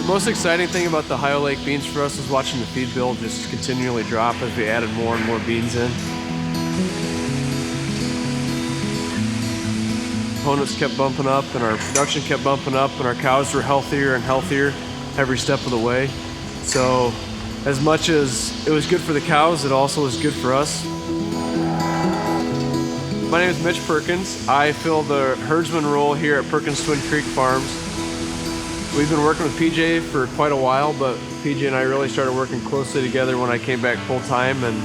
Most exciting thing about the high-oleic beans for us is watching the feed bill just continually drop as we added more and more beans in. Components kept bumping up and our production kept bumping up and our cows were healthier and healthier every step of the way. So as much as it was good for the cows, it also was good for us. My name is Mitch Perkins. I fill the herdsman role here at Perkins Twin Creek Farms. We've been working with PJ for quite a while, but PJ and I really started working closely together when I came back full-time and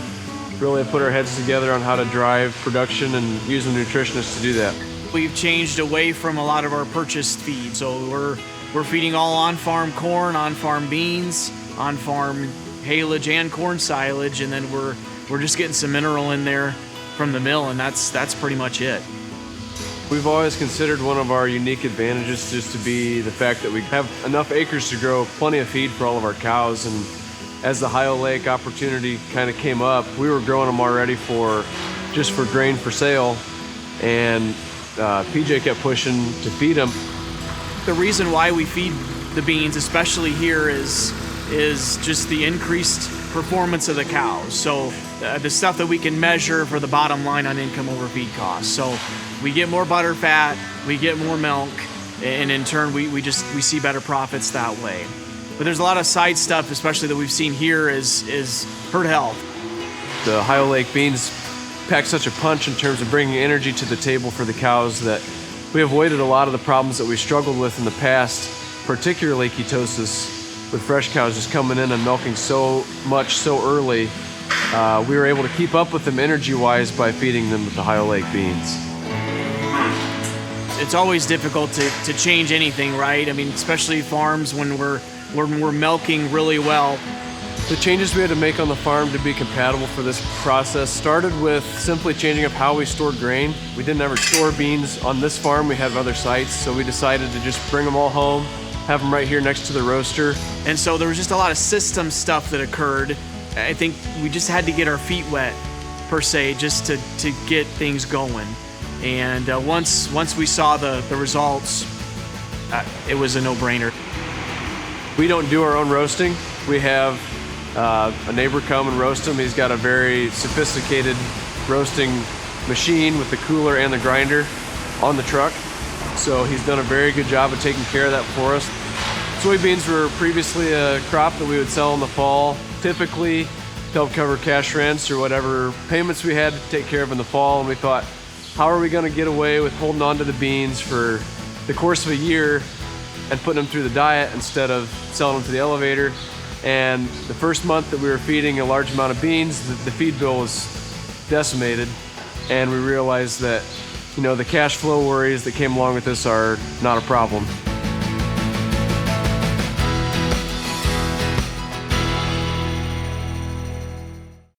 really put our heads together on how to drive production and use a nutritionist to do that. We've changed away from a lot of our purchased feed, so we're feeding all on-farm corn, on-farm beans, on-farm haylage and corn silage, and then we're just getting some mineral in there from the mill, and that's pretty much it. We've always considered one of our unique advantages just to be the fact that we have enough acres to grow plenty of feed for all of our cows, and as the high-oleic opportunity kind of came up, we were growing them already just for grain for sale, and PJ kept pushing to feed them. The reason why we feed the beans, especially here, is just the increased performance of the cows. So the stuff that we can measure for the bottom line on income over feed costs. So we get more butter fat, we get more milk, and in turn we see better profits that way. But there's a lot of side stuff, especially that we've seen here, is herd health. The high-oleic beans pack such a punch in terms of bringing energy to the table for the cows that we avoided a lot of the problems that we struggled with in the past, particularly ketosis, with fresh cows just coming in and milking so much so early. We were able to keep up with them energy-wise by feeding them with the high-oleic beans. It's always difficult to change anything, right? I mean, especially farms when we're milking really well. The changes we had to make on the farm to be compatible for this process started with simply changing up how we stored grain. We didn't ever store beans on this farm. We had other sites, so we decided to just bring them all home, have them right here next to the roaster. And so there was just a lot of system stuff that occurred. I think we just had to get our feet wet, per se, just to get things going. And once we saw the results, it was a no-brainer. We don't do our own roasting. We have a neighbor come and roast them. He's got a very sophisticated roasting machine with the cooler and the grinder on the truck. So he's done a very good job of taking care of that for us. Soybeans were previously a crop that we would sell in the fall, typically to help cover cash rents or whatever payments we had to take care of in the fall. And we thought, how are we going to get away with holding on to the beans for the course of a year and putting them through the diet instead of selling them to the elevator? And the first month that we were feeding a large amount of beans, the feed bill was decimated, and we realized that, the cash flow worries that came along with this are not a problem.